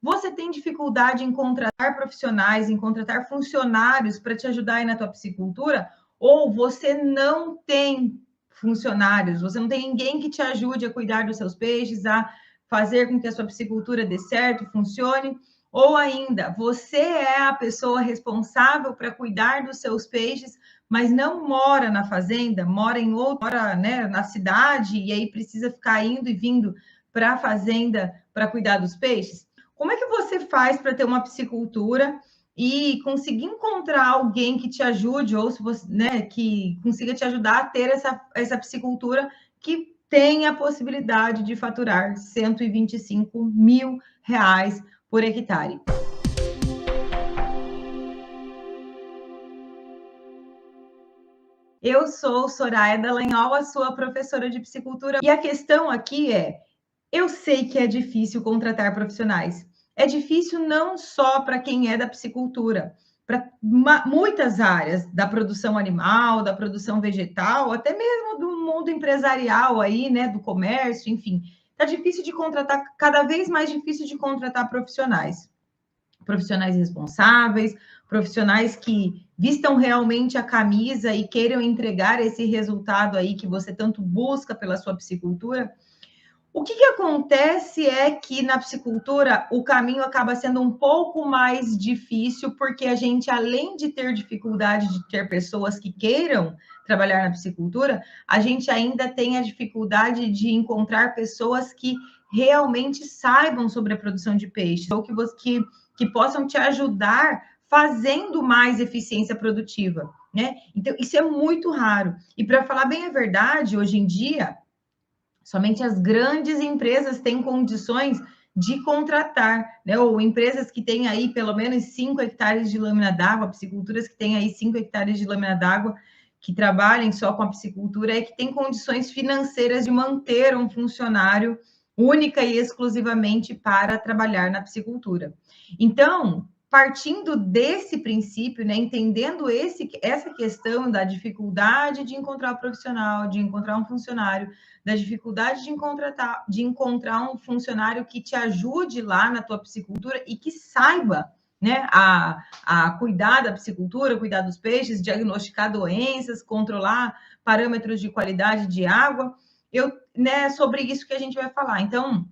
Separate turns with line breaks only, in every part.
Você tem dificuldade em contratar profissionais, em contratar funcionários para te ajudar aí na tua piscicultura? Ou você não tem funcionários, você não tem ninguém que te ajude a cuidar dos seus peixes, a fazer com que a sua piscicultura dê certo, funcione? Ou ainda, você é a pessoa responsável para cuidar dos seus peixes, mas não mora na fazenda, mora em outra, né, na cidade, e aí precisa ficar indo e vindo para a fazenda para cuidar dos peixes? Como é que você faz para ter uma piscicultura e conseguir encontrar alguém que te ajude, ou se você, né, que consiga te ajudar a ter essa piscicultura que tem a possibilidade de faturar R$ 125 mil por hectare? Eu sou Soraya Dallagnol, a sua professora de piscicultura, e a questão aqui é: eu sei que é difícil contratar profissionais. É difícil não só para quem é da piscicultura, para muitas áreas da produção animal, da produção vegetal, até mesmo do mundo empresarial aí, né, do comércio, enfim. Tá difícil de contratar, cada vez mais difícil de contratar profissionais responsáveis, profissionais que vistam realmente a camisa e queiram entregar esse resultado aí que você tanto busca pela sua piscicultura. O que acontece é que na piscicultura o caminho acaba sendo um pouco mais difícil, porque a gente, além de ter dificuldade de ter pessoas que queiram trabalhar na piscicultura, a gente ainda tem a dificuldade de encontrar pessoas que realmente saibam sobre a produção de peixes, ou que possam te ajudar fazendo mais eficiência produtiva, né? Então, isso é muito raro. E para falar bem a verdade, hoje em dia, somente as grandes empresas têm condições de contratar, né? Ou empresas que têm aí pelo menos 5 hectares de lâmina d'água, pisciculturas que têm aí 5 hectares de lâmina d'água, que trabalhem só com a piscicultura, é que têm condições financeiras de manter um funcionário única e exclusivamente para trabalhar na piscicultura. Então, partindo desse princípio, né, entendendo essa questão da dificuldade de encontrar um profissional, de encontrar um funcionário, da dificuldade de encontrar um funcionário que te ajude lá na tua piscicultura e que saiba, né, a cuidar da piscicultura, cuidar dos peixes, diagnosticar doenças, controlar parâmetros de qualidade de água. Né, sobre isso que a gente vai falar. Então,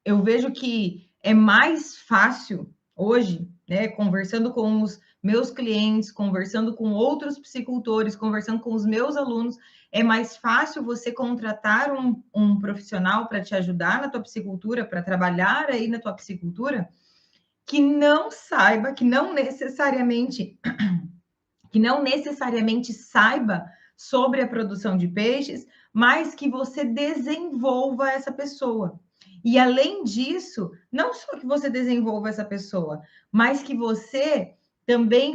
eu vejo que é mais fácil hoje, né, conversando com os meus clientes, conversando com outros piscicultores, conversando com os meus alunos, é mais fácil você contratar um profissional para te ajudar na tua piscicultura, para trabalhar aí na tua piscicultura, que não saiba, que não necessariamente saiba sobre a produção de peixes, mas que você desenvolva essa pessoa. E além disso, não só que você desenvolva essa pessoa, mas que você também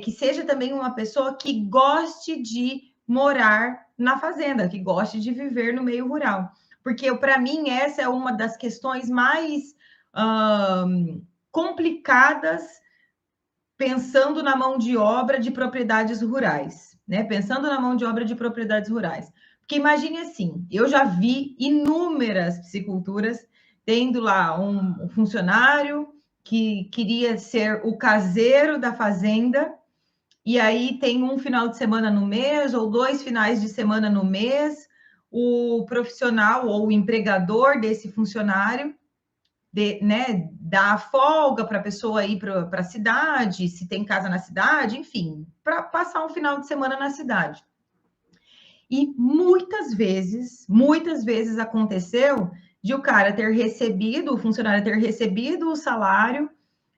que seja também uma pessoa que goste de morar na fazenda, que goste de viver no meio rural. Porque, para mim, essa é uma das questões mais complicadas pensando na mão de obra de propriedades rurais, né? Pensando na mão de obra de propriedades rurais. Porque imagine assim, eu já vi inúmeras pisciculturas tendo lá um funcionário que queria ser o caseiro da fazenda, e aí tem um final de semana no mês, ou 2 finais de semana no mês, o profissional ou o empregador desse funcionário né, dar folga para a pessoa ir para a cidade, se tem casa na cidade, enfim, para passar um final de semana na cidade. E muitas vezes aconteceu de o cara ter recebido, o funcionário ter recebido o salário,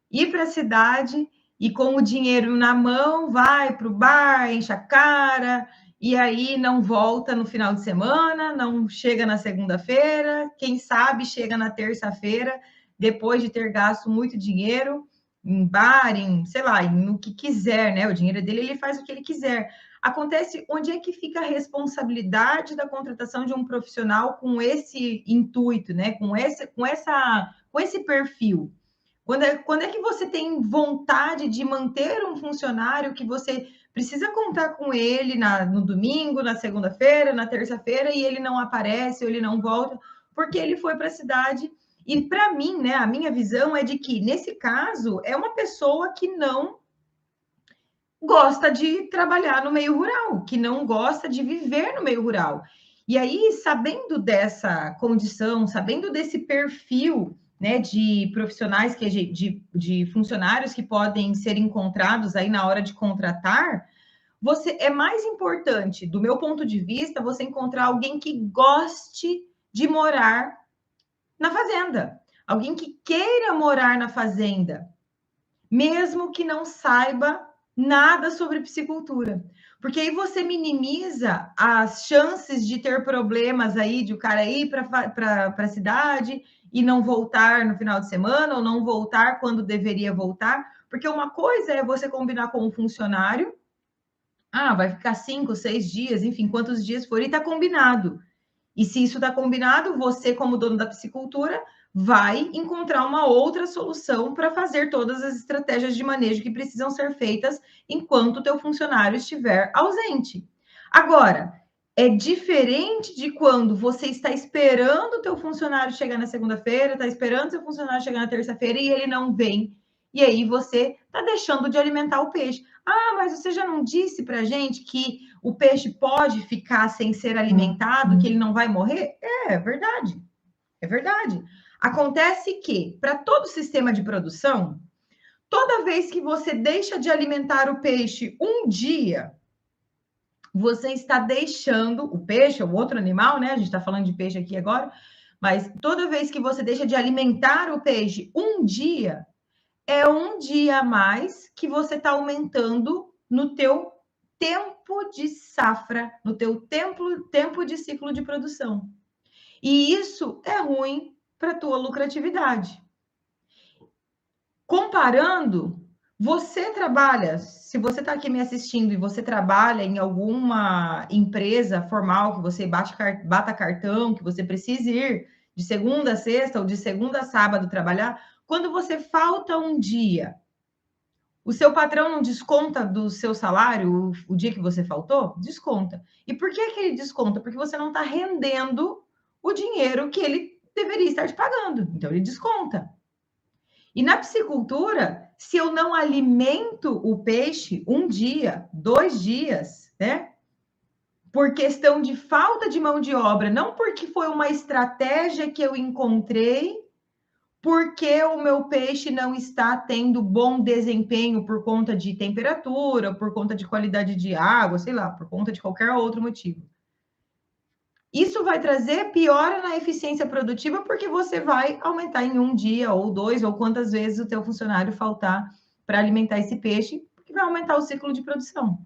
ir para a cidade e com o dinheiro na mão vai para o bar, enche a cara, e aí não volta no final de semana, não chega na segunda-feira, quem sabe chega na terça-feira, depois de ter gasto muito dinheiro em bar, em, sei lá, no que quiser, né? O dinheiro dele, ele faz o que ele quiser. Acontece, onde é que fica a responsabilidade da contratação de um profissional com esse intuito, né? Com esse perfil? Quando é que você tem vontade de manter um funcionário que você precisa contar com ele no domingo, na segunda-feira, na terça-feira, e ele não aparece, ou ele não volta, porque ele foi para a cidade E para mim, né, a minha visão é de que, nesse caso, é uma pessoa que não gosta de trabalhar no meio rural, que não gosta de viver no meio rural. E aí, sabendo dessa condição, sabendo desse perfil, né, de profissionais, de funcionários que podem ser encontrados aí na hora de contratar, você é mais importante, do meu ponto de vista, você encontrar alguém que goste de morar na fazenda, alguém que queira morar na fazenda, mesmo que não saiba nada sobre piscicultura. Porque aí você minimiza as chances de ter problemas aí, de o cara ir para a cidade e não voltar no final de semana, ou não voltar quando deveria voltar. Porque uma coisa é você combinar com um funcionário, vai ficar 5, 6 dias, enfim, quantos dias for, e está combinado. E se isso está combinado, você, como dono da piscicultura, vai encontrar uma outra solução para fazer todas as estratégias de manejo que precisam ser feitas enquanto o teu funcionário estiver ausente. Agora, é diferente de quando você está esperando o teu funcionário chegar na segunda-feira, está esperando o seu funcionário chegar na terça-feira e ele não vem. E aí você está deixando de alimentar o peixe. Mas você já não disse para a gente que o peixe pode ficar sem ser alimentado, que ele não vai morrer? É verdade. É verdade. Acontece que, para todo sistema de produção, toda vez que você deixa de alimentar o peixe um dia, você está deixando o peixe, ou outro animal, né? A gente está falando de peixe aqui agora, mas toda vez que você deixa de alimentar o peixe um dia, é um dia a mais que você está aumentando no teu tempo de safra, no teu tempo de ciclo de produção. E isso é ruim para a tua lucratividade. Comparando, você trabalha, se você está aqui me assistindo e você trabalha em alguma empresa formal, que você bata cartão, que você precisa ir de segunda a sexta ou de segunda a sábado trabalhar, quando você falta um dia, o seu patrão não desconta do seu salário o dia que você faltou? Desconta. E por que ele desconta? Porque você não está rendendo o dinheiro que ele deveria estar te pagando. Então, ele desconta. E na piscicultura, se eu não alimento o peixe um dia, 2 dias, né? Por questão de falta de mão de obra, não porque foi uma estratégia que eu encontrei, porque o meu peixe não está tendo bom desempenho por conta de temperatura, por conta de qualidade de água, sei lá, por conta de qualquer outro motivo. Isso vai trazer piora na eficiência produtiva, porque você vai aumentar em um dia, ou 2, ou quantas vezes o teu funcionário faltar para alimentar esse peixe, porque vai aumentar o ciclo de produção.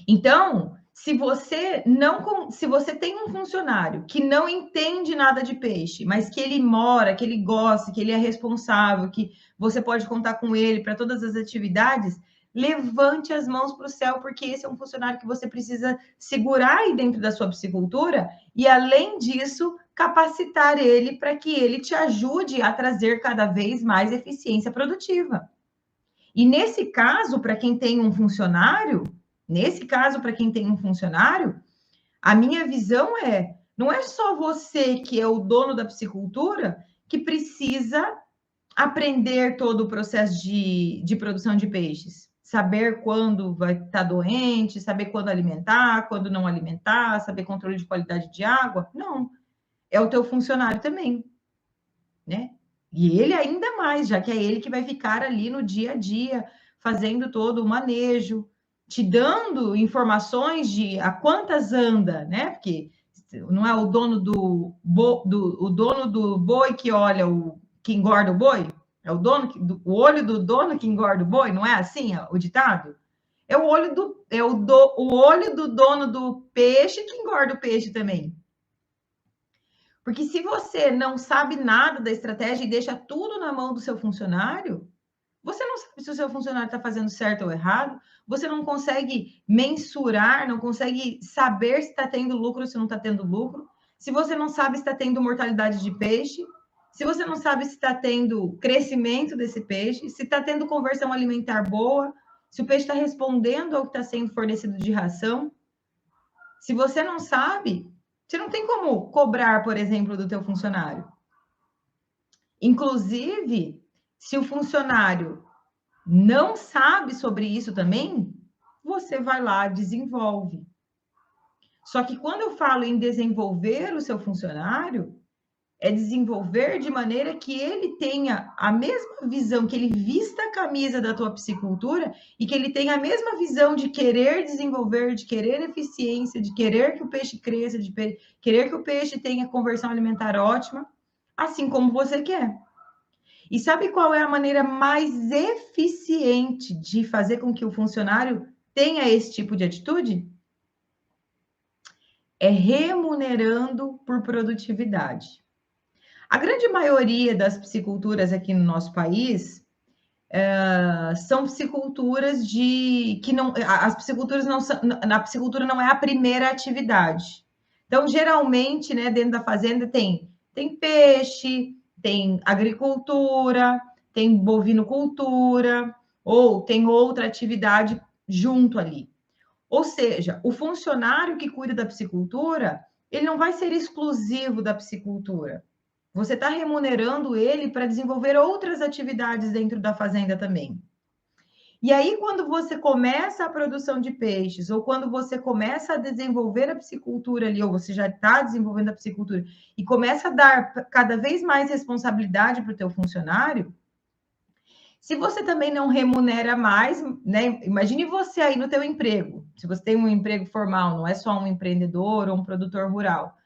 Então, se você tem um funcionário que não entende nada de peixe, mas que ele mora, que ele gosta, que ele é responsável, que você pode contar com ele para todas as atividades, levante as mãos para o céu, porque esse é um funcionário que você precisa segurar aí dentro da sua piscicultura e, além disso, capacitar ele para que ele te ajude a trazer cada vez mais eficiência produtiva. E nesse caso, para quem tem um funcionário, a minha visão não é só você que é o dono da piscicultura que precisa aprender todo o processo de produção de peixes. Saber quando vai estar doente, saber quando alimentar, quando não alimentar, saber controle de qualidade de água. Não, é o teu funcionário também, né? E ele ainda mais, já que é ele que vai ficar ali no dia a dia, fazendo todo o manejo, te dando informações de a quantas anda, né? Porque não é o dono o dono do boi que olha que engorda o boi? É o olho do dono que engorda o boi, não é assim o ditado? É o olho o olho do dono do peixe que engorda o peixe também. Porque se você não sabe nada da estratégia e deixa tudo na mão do seu funcionário, você não sabe se o seu funcionário está fazendo certo ou errado, você não consegue mensurar, não consegue saber se está tendo lucro ou se não está tendo lucro, se você não sabe se está tendo mortalidade de peixe, se você não sabe se está tendo crescimento desse peixe, se está tendo conversão alimentar boa, se o peixe está respondendo ao que está sendo fornecido de ração. Se você não sabe, você não tem como cobrar, por exemplo, do teu funcionário. Inclusive, se o funcionário não sabe sobre isso também, você vai lá, desenvolve. Só que quando eu falo em desenvolver o seu funcionário, é desenvolver de maneira que ele tenha a mesma visão, que ele vista a camisa da tua psicultura e que ele tenha a mesma visão de querer desenvolver, de querer eficiência, de querer que o peixe cresça, de querer que o peixe tenha conversão alimentar ótima, assim como você quer. E sabe qual é a maneira mais eficiente de fazer com que o funcionário tenha esse tipo de atitude? É remunerando por produtividade. A grande maioria das pisciculturas aqui no nosso país são pisciculturas de que não, as pisciculturas não são, na piscicultura não é a primeira atividade. Então, geralmente, né, dentro da fazenda tem peixe, tem agricultura, tem bovinocultura, ou tem outra atividade junto ali. Ou seja, o funcionário que cuida da piscicultura, ele não vai ser exclusivo da piscicultura. Você está remunerando ele para desenvolver outras atividades dentro da fazenda também. E aí, quando você começa a produção de peixes, ou quando você começa a desenvolver a piscicultura ali, ou você já está desenvolvendo a piscicultura, e começa a dar cada vez mais responsabilidade para o teu funcionário, se você também não remunera mais, né? Imagine você aí no teu emprego. Se você tem um emprego formal, não é só um empreendedor ou um produtor rural.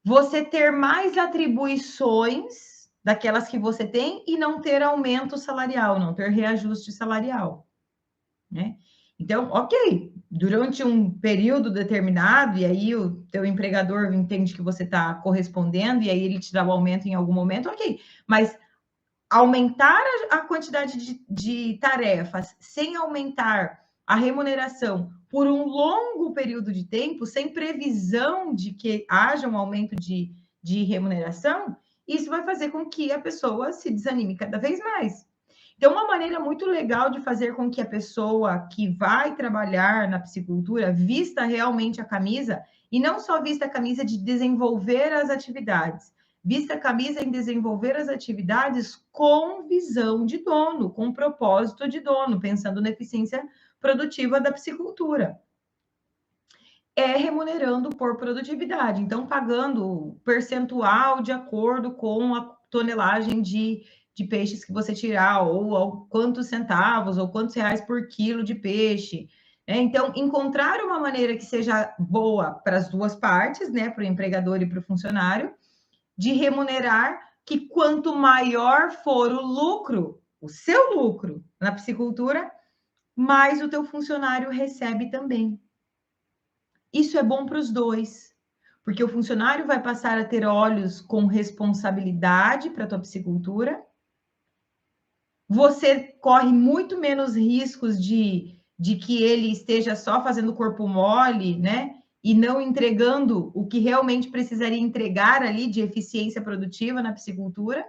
Você ter mais atribuições daquelas que você tem e não ter aumento salarial, não ter reajuste salarial, né? Então, ok, durante um período determinado, e aí o teu empregador entende que você está correspondendo, e aí ele te dá o aumento em algum momento, ok, mas aumentar a quantidade de tarefas sem aumentar a remuneração por um longo período de tempo, sem previsão de que haja um aumento de remuneração, isso vai fazer com que a pessoa se desanime cada vez mais. Então, uma maneira muito legal de fazer com que a pessoa que vai trabalhar na piscicultura vista realmente a camisa, e não só vista a camisa de desenvolver as atividades, vista a camisa em desenvolver as atividades com visão de dono, com propósito de dono, pensando na eficiência produtiva da piscicultura. É remunerando por produtividade, então pagando percentual de acordo com a tonelagem de peixes que você tirar, ou quantos centavos, ou quantos reais por quilo de peixe. Então, encontrar uma maneira que seja boa para as duas partes, né, para o empregador e para o funcionário, de remunerar, que quanto maior for o lucro, o seu lucro na piscicultura, mais o teu funcionário recebe também. Isso é bom para os dois, porque o funcionário vai passar a ter olhos com responsabilidade para a tua piscicultura. Você corre muito menos riscos de que ele esteja só fazendo corpo mole, né? E não entregando o que realmente precisaria entregar ali de eficiência produtiva na piscicultura.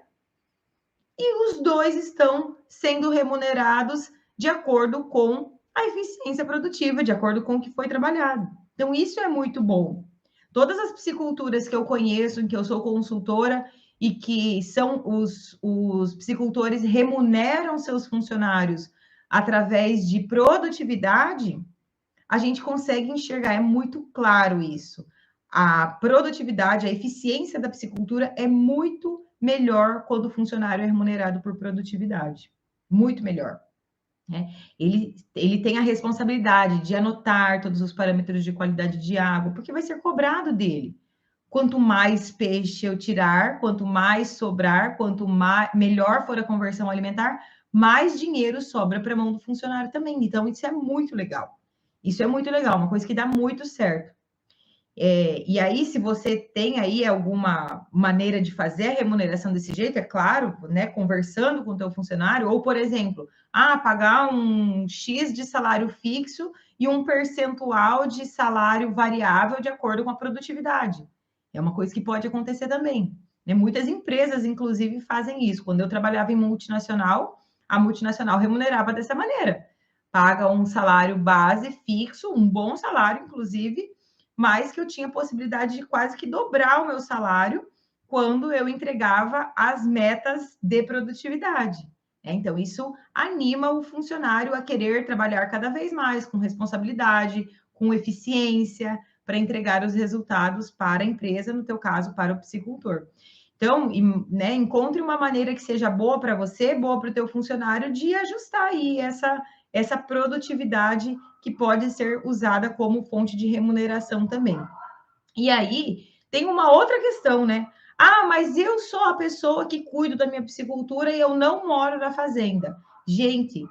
E os dois estão sendo remunerados de acordo com a eficiência produtiva, de acordo com o que foi trabalhado. Então, isso é muito bom. Todas as pisciculturas que eu conheço, em que eu sou consultora, e que são os piscicultores remuneram seus funcionários através de produtividade, a gente consegue enxergar, é muito claro isso. A produtividade, a eficiência da piscicultura é muito melhor quando o funcionário é remunerado por produtividade. Muito melhor. Né? Ele tem a responsabilidade de anotar todos os parâmetros de qualidade de água, porque vai ser cobrado dele. Quanto mais peixe eu tirar, quanto mais sobrar, quanto melhor for a conversão alimentar, mais dinheiro sobra para a mão do funcionário também. Então, isso é muito legal. Isso é muito legal, uma coisa que dá muito certo. E aí, se você tem aí alguma maneira de fazer a remuneração desse jeito, é claro, né, conversando com o teu funcionário, ou, por exemplo, pagar um X de salário fixo e um percentual de salário variável de acordo com a produtividade. É uma coisa que pode acontecer também. Né? Muitas empresas, inclusive, fazem isso. Quando eu trabalhava em multinacional, a multinacional remunerava dessa maneira. Paga um salário base fixo, um bom salário, inclusive, mas que eu tinha possibilidade de quase que dobrar o meu salário quando eu entregava as metas de produtividade. Então, isso anima o funcionário a querer trabalhar cada vez mais com responsabilidade, com eficiência, para entregar os resultados para a empresa, no teu caso, para o psicultor. Então, né, encontre uma maneira que seja boa para você, boa para o teu funcionário, de ajustar aí essa produtividade que pode ser usada como fonte de remuneração também. E aí, tem uma outra questão, né? Ah, mas eu sou a pessoa que cuido da minha piscicultura e eu não moro na fazenda. Gente,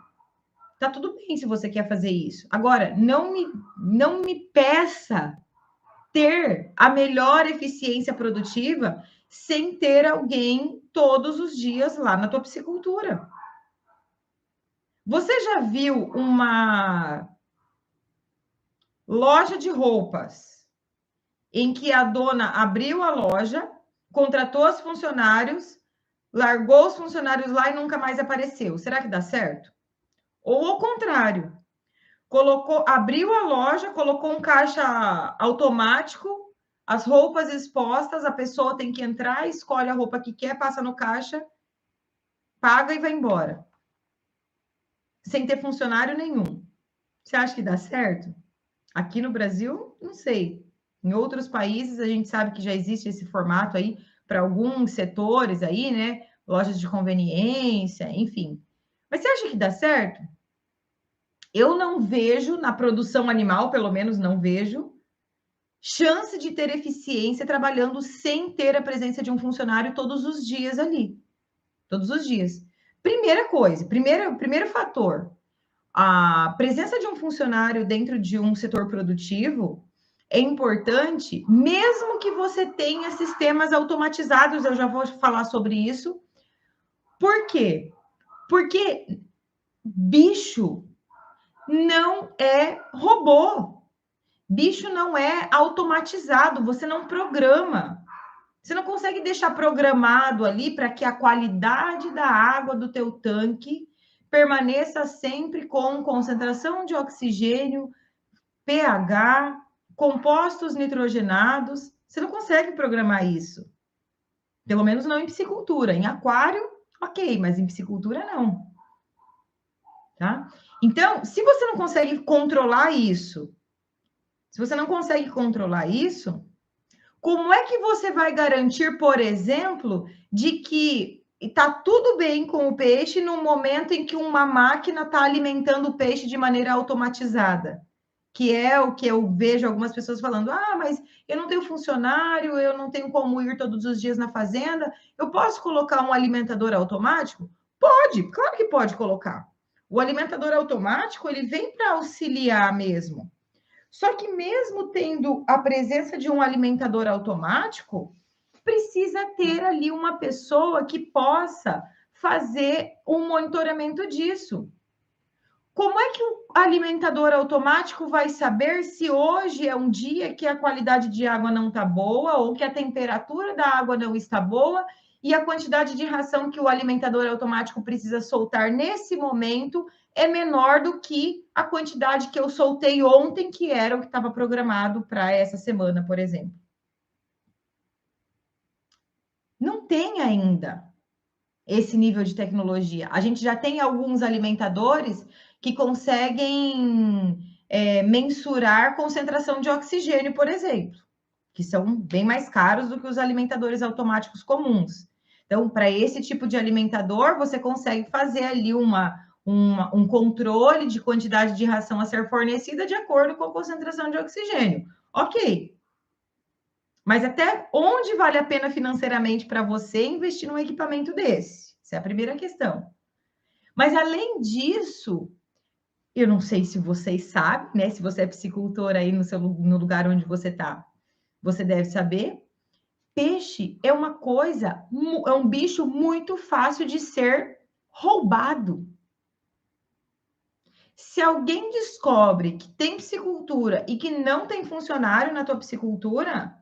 tá tudo bem se você quer fazer isso. Agora, não me peça ter a melhor eficiência produtiva sem ter alguém todos os dias lá na tua piscicultura. Você já viu uma loja de roupas em que a dona abriu a loja, contratou os funcionários, largou os funcionários lá e nunca mais apareceu? Será que dá certo? Ou ao contrário, abriu a loja, colocou um caixa automático, as roupas expostas, a pessoa tem que entrar, escolhe a roupa que quer, passa no caixa, paga e vai embora. Sem ter funcionário nenhum. Você acha que dá certo? Aqui no Brasil, não sei. Em outros países, a gente sabe que já existe esse formato aí para alguns setores aí, né? Lojas de conveniência, enfim. Mas você acha que dá certo? Eu não vejo, na produção animal, pelo menos não vejo, chance de ter eficiência trabalhando sem ter a presença de um funcionário todos os dias ali. Todos os dias. Primeira coisa, primeiro fator, a presença de um funcionário dentro de um setor produtivo é importante, mesmo que você tenha sistemas automatizados, eu já vou falar sobre isso. Por quê? Porque bicho não é robô. Bicho não é automatizado, você não programa. Você não consegue deixar programado ali para que a qualidade da água do teu tanque permaneça sempre com concentração de oxigênio, pH, compostos nitrogenados. Você não consegue programar isso. Pelo menos não em piscicultura. Em aquário, ok, mas em piscicultura não. Tá? Então, se você não consegue controlar isso, como é que você vai garantir, por exemplo, de que está tudo bem com o peixe no momento em que uma máquina está alimentando o peixe de maneira automatizada? Que é o que eu vejo algumas pessoas falando: ah, mas eu não tenho funcionário, eu não tenho como ir todos os dias na fazenda, eu posso colocar um alimentador automático? Pode, claro que pode colocar. O alimentador automático, ele vem para auxiliar mesmo. Só que mesmo tendo a presença de um alimentador automático, precisa ter ali uma pessoa que possa fazer um monitoramento disso. Como é que o alimentador automático vai saber se hoje é um dia que a qualidade de água não está boa ou que a temperatura da água não está boa e a quantidade de ração que o alimentador automático precisa soltar nesse momento é menor do que a quantidade que eu soltei ontem, que era o que estava programado para essa semana, por exemplo? Não tem ainda esse nível de tecnologia. A gente já tem alguns alimentadores que conseguem mensurar concentração de oxigênio, por exemplo, que são bem mais caros do que os alimentadores automáticos comuns. Então, para esse tipo de alimentador, você consegue fazer ali um controle de quantidade de ração a ser fornecida de acordo com a concentração de oxigênio. Ok. Mas até onde vale a pena financeiramente para você investir num equipamento desse? Essa é a primeira questão. Mas, além disso, eu não sei se vocês sabem, né? Se você é piscicultor aí no lugar onde você está, você deve saber. Peixe é uma coisa, é um bicho muito fácil de ser roubado. Se alguém descobre que tem piscicultura e que não tem funcionário na tua piscicultura,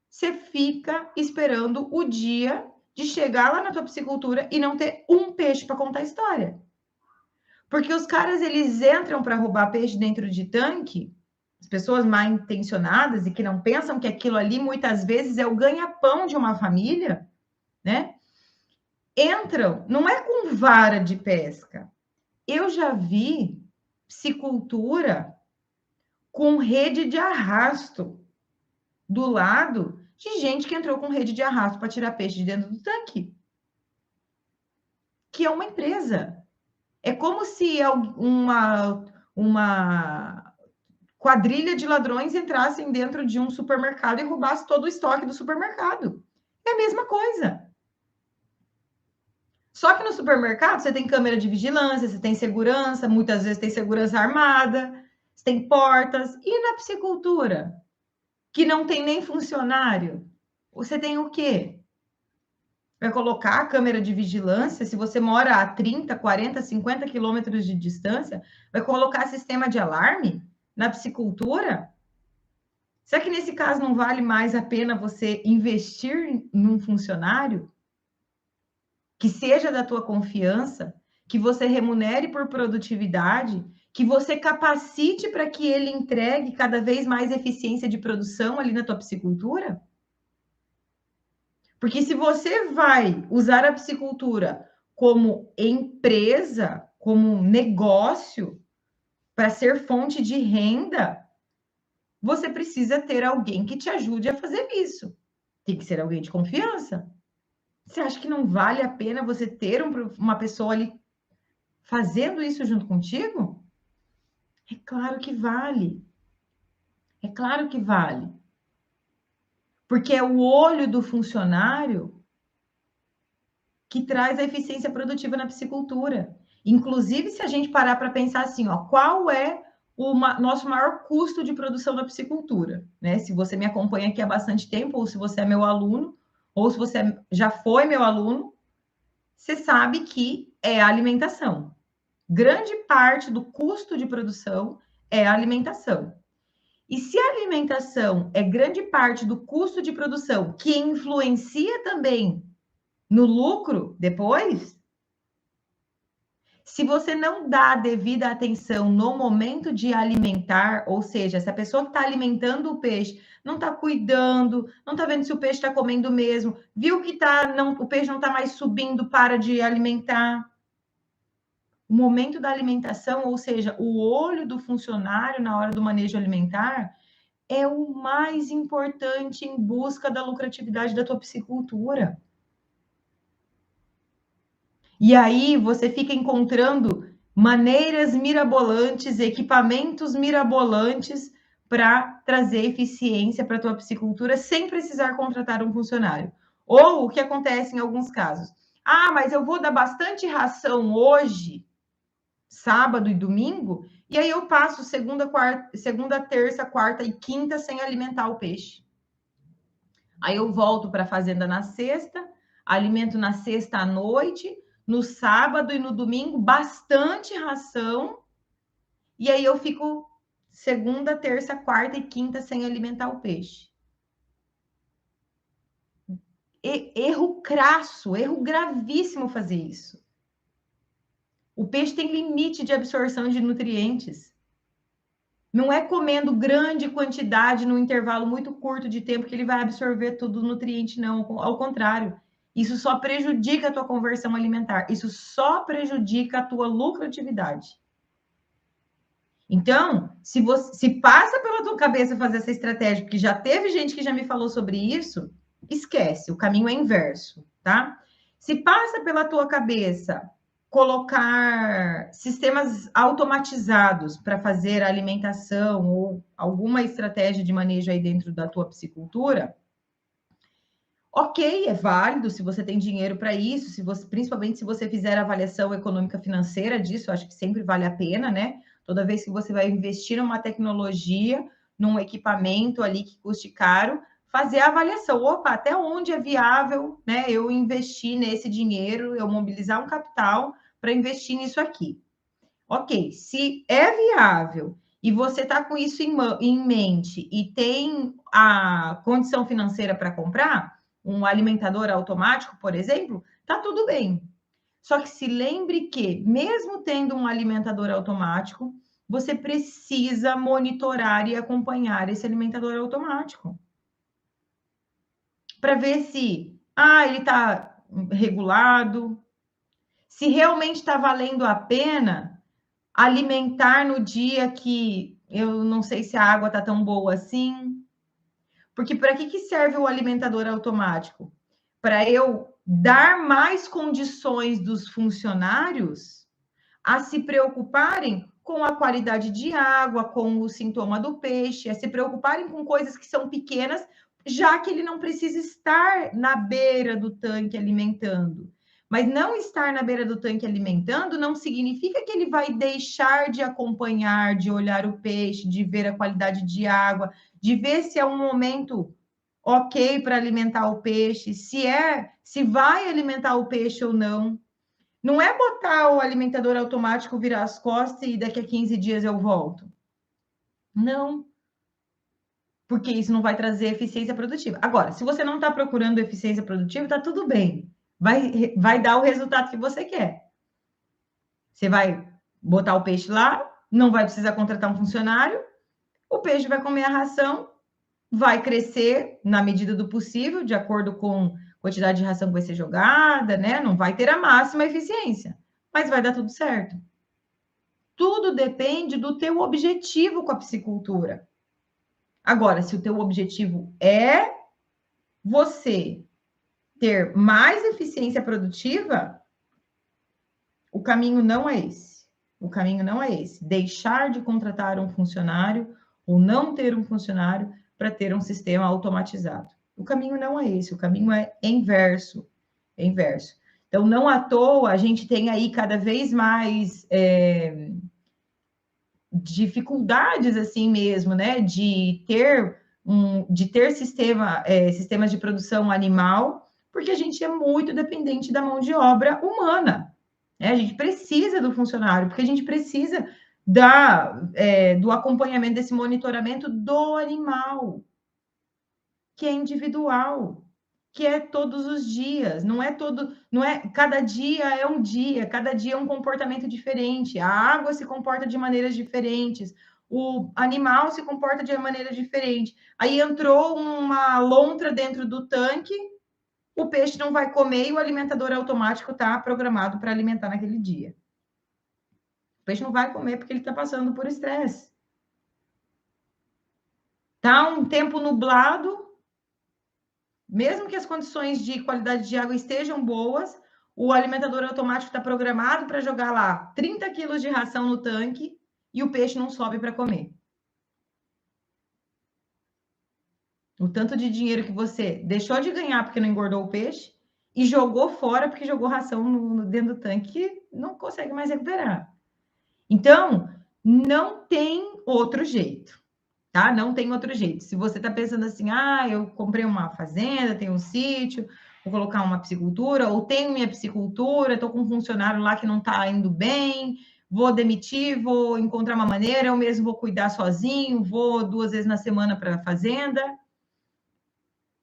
você fica esperando o dia de chegar lá na tua piscicultura e não ter um peixe para contar a história. Porque os caras, eles entram para roubar peixe dentro de tanque as pessoas mal intencionadas e que não pensam que aquilo ali muitas vezes é o ganha-pão de uma família, né? Entram, não é com vara de pesca. Eu já vi piscicultura com rede de arrasto do lado de gente que entrou com rede de arrasto para tirar peixe de dentro do tanque, que é uma empresa. É como se uma quadrilha de ladrões entrassem dentro de um supermercado e roubasse todo o estoque do supermercado. É a mesma coisa. Só que no supermercado você tem câmera de vigilância, você tem segurança, muitas vezes tem segurança armada, você tem portas. E na piscicultura, que não tem nem funcionário, você tem o quê? Vai colocar a câmera de vigilância, se você mora a 30, 40, 50 quilômetros de distância, vai colocar sistema de alarme na piscicultura? Será que nesse caso não vale mais a pena você investir num funcionário que seja da tua confiança, que você remunere por produtividade, que você capacite para que ele entregue cada vez mais eficiência de produção ali na tua piscicultura? Porque se você vai usar a piscicultura como empresa, como negócio, para ser fonte de renda, você precisa ter alguém que te ajude a fazer isso. Tem que ser alguém de confiança. Você acha que não vale a pena você ter uma pessoa ali fazendo isso junto contigo? É claro que vale. É claro que vale. Porque é o olho do funcionário que traz a eficiência produtiva na piscicultura. Inclusive, se a gente parar para pensar assim, ó, qual é o nosso maior custo de produção na piscicultura, né? Se você me acompanha aqui há bastante tempo, ou se você é meu aluno, ou se você já foi meu aluno, você sabe que é a alimentação. Grande parte do custo de produção é a alimentação. E se a alimentação é grande parte do custo de produção, que influencia também no lucro depois, se você não dá a devida atenção no momento de alimentar, ou seja, se a pessoa que está alimentando o peixe não está cuidando, não está vendo se o peixe está comendo mesmo, viu que o peixe não está mais subindo, para de alimentar. O momento da alimentação, ou seja, o olho do funcionário na hora do manejo alimentar, é o mais importante em busca da lucratividade da tua piscicultura. E aí você fica encontrando maneiras mirabolantes, equipamentos mirabolantes para trazer eficiência para a tua piscicultura sem precisar contratar um funcionário. Ou o que acontece em alguns casos. Ah, mas eu vou dar bastante ração hoje, sábado e domingo, e aí eu passo segunda, terça, quarta e quinta sem alimentar o peixe. Aí eu volto para a fazenda na sexta, alimento na sexta à noite, no sábado e no domingo, bastante ração. E aí eu fico segunda, terça, quarta e quinta sem alimentar o peixe. Erro crasso, erro gravíssimo fazer isso. O peixe tem limite de absorção de nutrientes. Não é comendo grande quantidade num intervalo muito curto de tempo que ele vai absorver todo o nutriente, não. Ao contrário, isso só prejudica a tua conversão alimentar. Isso só prejudica a tua lucratividade. Então, se passa pela tua cabeça fazer essa estratégia, porque já teve gente que já me falou sobre isso, esquece, o caminho é inverso, tá? Se passa pela tua cabeça colocar sistemas automatizados para fazer a alimentação ou alguma estratégia de manejo aí dentro da tua piscicultura, ok, é válido se você tem dinheiro para isso, principalmente se você fizer a avaliação econômica financeira disso, eu acho que sempre vale a pena, né? Toda vez que você vai investir numa tecnologia, num equipamento ali que custe caro, fazer a avaliação. Opa, até onde é viável, né? Eu investir nesse dinheiro, eu mobilizar um capital para investir nisso aqui. Ok, se é viável e você está com isso em mente e tem a condição financeira para comprar, um alimentador automático, por exemplo, tá tudo bem. Só que se lembre que, mesmo tendo um alimentador automático, você precisa monitorar e acompanhar esse alimentador automático para ver se ele está regulado, se realmente está valendo a pena alimentar no dia que eu não sei se a água está tão boa assim. Porque para que serve o alimentador automático? Para eu dar mais condições dos funcionários a se preocuparem com a qualidade de água, com o sintoma do peixe, a se preocuparem com coisas que são pequenas, já que ele não precisa estar na beira do tanque alimentando. Mas não estar na beira do tanque alimentando não significa que ele vai deixar de acompanhar, de olhar o peixe, de ver a qualidade de água, de ver se é um momento ok para alimentar o peixe, se vai alimentar o peixe ou não. Não é botar o alimentador automático, virar as costas e daqui a 15 dias eu volto. Não. Porque isso não vai trazer eficiência produtiva. Agora, se você não está procurando eficiência produtiva, está tudo bem. Vai dar o resultado que você quer. Você vai botar o peixe lá, não vai precisar contratar um funcionário, o peixe vai comer a ração, vai crescer na medida do possível, de acordo com a quantidade de ração que vai ser jogada, né? Não vai ter a máxima eficiência, mas vai dar tudo certo. Tudo depende do teu objetivo com a piscicultura. Agora, se o teu objetivo é você ter mais eficiência produtiva, o caminho não é esse. O caminho não é esse. Deixar de contratar um funcionário ou não ter um funcionário para ter um sistema automatizado. O caminho não é esse, o caminho é inverso. É inverso. Então, não à toa, a gente tem aí cada vez mais dificuldades assim mesmo, né? De ter sistemas de produção animal, porque a gente é muito dependente da mão de obra humana. Né? A gente precisa do funcionário, porque a gente precisa do acompanhamento desse monitoramento do animal, que é individual, que é todos os dias, não é cada dia é um dia, cada dia é um comportamento diferente, a água se comporta de maneiras diferentes, o animal se comporta de maneira diferente. Aí entrou uma lontra dentro do tanque, o peixe não vai comer e o alimentador automático está programado para alimentar naquele dia. O peixe não vai comer porque ele está passando por estresse. Tá um tempo nublado, mesmo que as condições de qualidade de água estejam boas, o alimentador automático está programado para jogar lá 30 quilos de ração no tanque e o peixe não sobe para comer. O tanto de dinheiro que você deixou de ganhar porque não engordou o peixe e jogou fora porque jogou ração dentro do tanque, não consegue mais recuperar. Então, não tem outro jeito, tá? Não tem outro jeito. Se você está pensando assim, eu comprei uma fazenda, tenho um sítio, vou colocar uma piscicultura, ou tenho minha piscicultura, estou com um funcionário lá que não está indo bem, vou demitir, vou encontrar uma maneira, eu mesmo vou cuidar sozinho, vou 2 vezes na semana para a fazenda.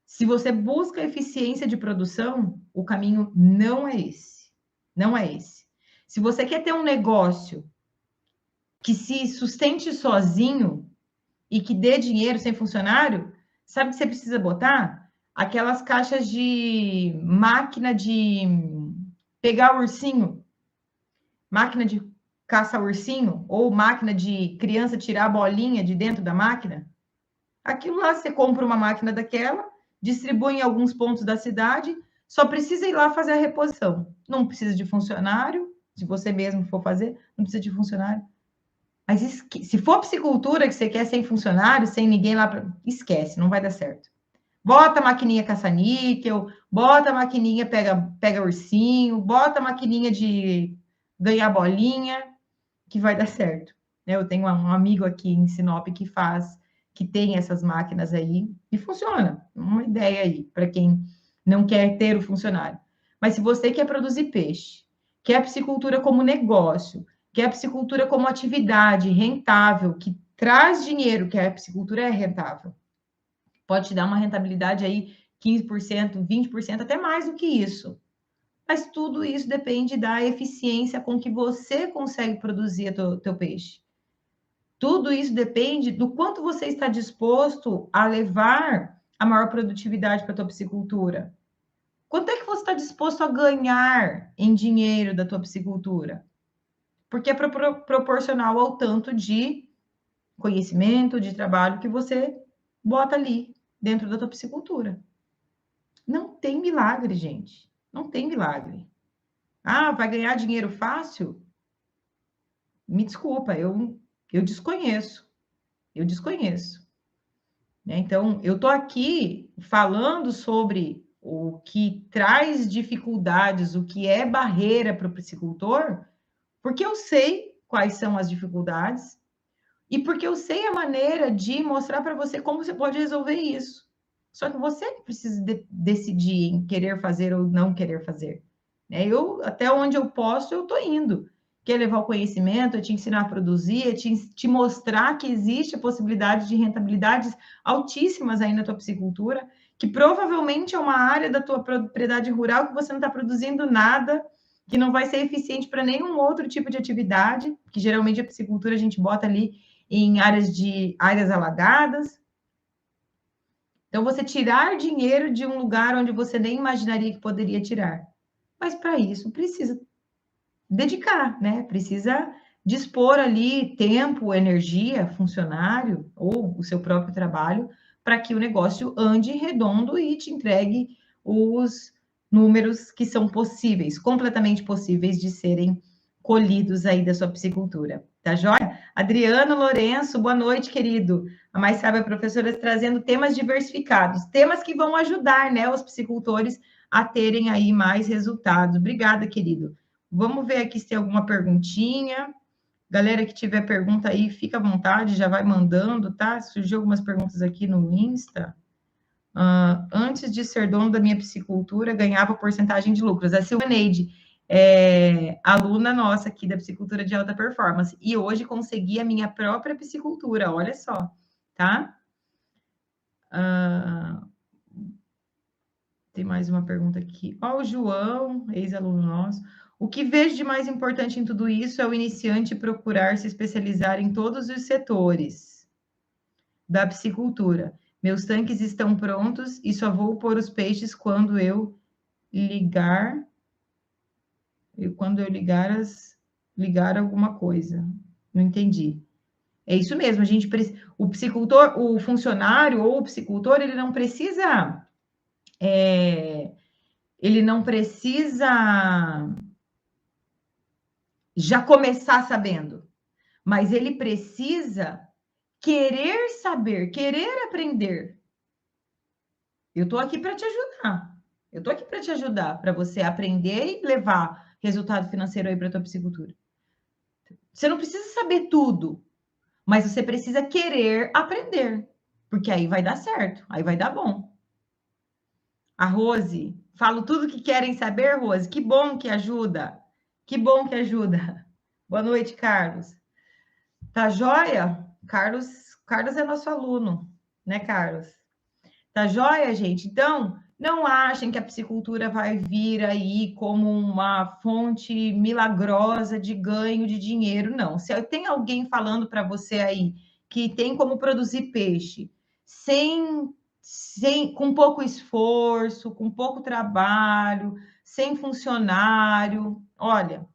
Se você busca eficiência de produção, o caminho não é esse. Não é esse. Se você quer ter um negócio que se sustente sozinho e que dê dinheiro sem funcionário, sabe o que você precisa botar? Aquelas caixas de máquina de pegar ursinho, máquina de caça ursinho, ou máquina de criança tirar a bolinha de dentro da máquina. Aquilo lá, você compra uma máquina daquela, distribui em alguns pontos da cidade, só precisa ir lá fazer a reposição. Não precisa de funcionário, se você mesmo for fazer, não precisa de funcionário. Mas se for piscicultura que você quer sem funcionário, sem ninguém lá, esquece, não vai dar certo. Bota a maquininha caça-níquel, bota a maquininha pega ursinho, bota a maquininha de ganhar bolinha, que vai dar certo. Eu tenho um amigo aqui em Sinop que tem essas máquinas aí, e funciona. Uma ideia aí, para quem não quer ter o funcionário. Mas se você quer produzir peixe, quer a piscicultura como negócio, quer a piscicultura como atividade rentável, que traz dinheiro, que a piscicultura é rentável, pode te dar uma rentabilidade aí 15%, 20%, até mais do que isso. Mas tudo isso depende da eficiência com que você consegue produzir o teu peixe. Tudo isso depende do quanto você está disposto a levar a maior produtividade para a tua piscicultura. Quanto é que você está disposto a ganhar em dinheiro da tua piscicultura? Porque é proporcional ao tanto de conhecimento, de trabalho que você bota ali dentro da tua piscicultura. Não tem milagre, gente. Não tem milagre. Ah, vai ganhar dinheiro fácil? Me desculpa, eu desconheço. Eu desconheço. Então, eu estou aqui falando sobre o que traz dificuldades, o que é barreira para o piscicultor, porque eu sei quais são as dificuldades e porque eu sei a maneira de mostrar para você como você pode resolver isso. Só que você precisa decidir em querer fazer ou não querer fazer. Até onde eu posso, eu estou indo. Quer levar o conhecimento, é te ensinar a produzir, é te mostrar que existe a possibilidade de rentabilidades altíssimas aí na tua piscicultura, que provavelmente é uma área da tua propriedade rural que você não está produzindo nada, que não vai ser eficiente para nenhum outro tipo de atividade, que geralmente a piscicultura a gente bota ali em áreas alagadas. Então, você tirar dinheiro de um lugar onde você nem imaginaria que poderia tirar. Mas para isso precisa dedicar, né? Precisa dispor ali tempo, energia, funcionário ou o seu próprio trabalho para que o negócio ande redondo e te entregue os números que são possíveis, completamente possíveis de serem colhidos aí da sua piscicultura. Tá joia? Adriano Lourenço, boa noite, querido. A Mais Sábia Professora trazendo temas diversificados, temas que vão ajudar, né, os piscicultores a terem aí mais resultados. Obrigada, querido. Vamos ver aqui se tem alguma perguntinha. Galera que tiver pergunta aí, fica à vontade, já vai mandando, tá? Surgiu algumas perguntas aqui no Insta. Antes de ser dono da minha piscicultura, ganhava porcentagem de lucros. A Silvaneide, aluna nossa aqui da piscicultura de alta performance. E hoje consegui a minha própria piscicultura, olha só, tá? Tem mais uma pergunta aqui. Ó, o João, ex-aluno nosso. O que vejo de mais importante em tudo isso é o iniciante procurar se especializar em todos os setores da piscicultura. Meus tanques estão prontos e só vou pôr os peixes quando eu ligar alguma coisa. Não entendi. É isso mesmo, o piscicultor, o funcionário ou o piscicultor, ele não precisa já começar sabendo, mas ele precisa querer saber, querer aprender. Eu estou aqui para te ajudar. Eu estou aqui para te ajudar, para você aprender e levar resultado financeiro aí para a tua piscicultura. Você não precisa saber tudo, mas você precisa querer aprender, porque aí vai dar certo, aí vai dar bom. A Rose, falo tudo que querem saber, Rose. Que bom que ajuda. Que bom que ajuda. Boa noite, Carlos. Tá joia? Carlos é nosso aluno, né, Carlos? Tá joia, gente? Então, não achem que a piscicultura vai vir aí como uma fonte milagrosa de ganho de dinheiro, não. Se tem alguém falando para você aí que tem como produzir peixe com pouco esforço, com pouco trabalho, sem funcionário, olha,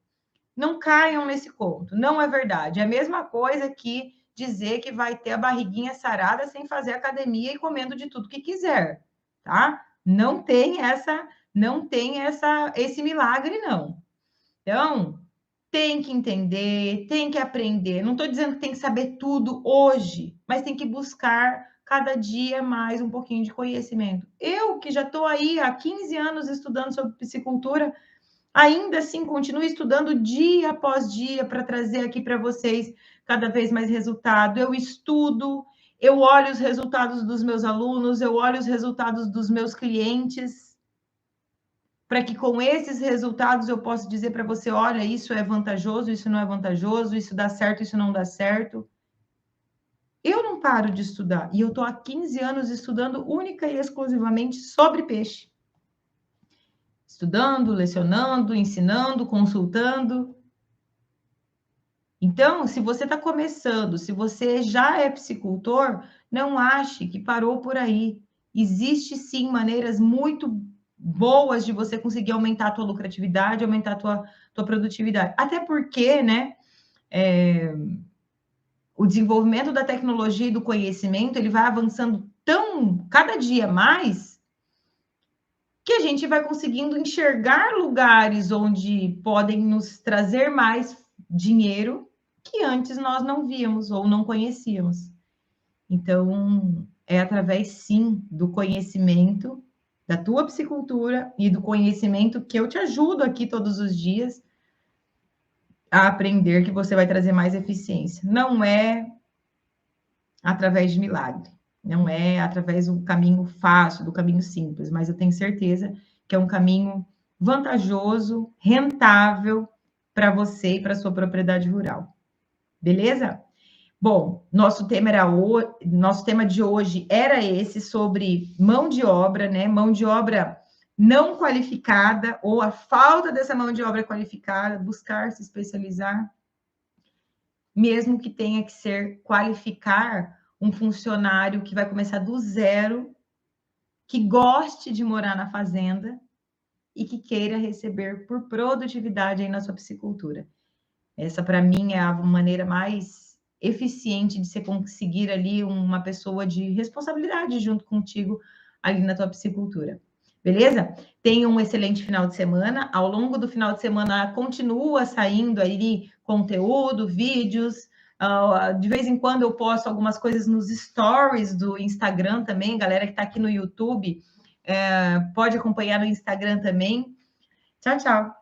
não caiam nesse conto, não é verdade. É a mesma coisa que dizer que vai ter a barriguinha sarada sem fazer academia e comendo de tudo que quiser, tá? Não tem esse milagre, não. Então, tem que entender, tem que aprender. Não estou dizendo que tem que saber tudo hoje, mas tem que buscar cada dia mais um pouquinho de conhecimento. Eu, que já estou aí há 15 anos estudando sobre piscicultura, ainda assim continuo estudando dia após dia para trazer aqui para vocês cada vez mais resultado. Eu estudo, eu olho os resultados dos meus alunos, eu olho os resultados dos meus clientes, para que com esses resultados eu possa dizer para você, olha, isso é vantajoso, isso não é vantajoso, isso dá certo, isso não dá certo. Eu não paro de estudar, e eu estou há 15 anos estudando única e exclusivamente sobre peixe. Estudando, lecionando, ensinando, consultando. Então, se você está começando, se você já é psicultor, não ache que parou por aí. Existe sim maneiras muito boas de você conseguir aumentar a tua lucratividade, aumentar a tua produtividade. Até porque, né, o desenvolvimento da tecnologia e do conhecimento, ele vai avançando cada dia mais, que a gente vai conseguindo enxergar lugares onde podem nos trazer mais dinheiro que antes nós não víamos ou não conhecíamos. Então, é através, sim, do conhecimento da tua psicultura e do conhecimento que eu te ajudo aqui todos os dias a aprender que você vai trazer mais eficiência. Não é através de milagre, não é através do caminho fácil, do caminho simples, mas eu tenho certeza que é um caminho vantajoso, rentável para você e para sua propriedade rural. Beleza? Bom, nosso tema de hoje era esse sobre mão de obra, né? Mão de obra não qualificada ou a falta dessa mão de obra qualificada, buscar se especializar, mesmo que tenha que ser qualificar um funcionário que vai começar do zero, que goste de morar na fazenda e que queira receber por produtividade aí na sua piscicultura. Essa, para mim, é a maneira mais eficiente de você conseguir ali uma pessoa de responsabilidade junto contigo ali na tua piscicultura. Beleza? Tenha um excelente final de semana. Ao longo do final de semana, continua saindo aí conteúdo, vídeos. De vez em quando eu posto algumas coisas nos stories do Instagram também. Galera que está aqui no YouTube, pode acompanhar no Instagram também. Tchau, tchau.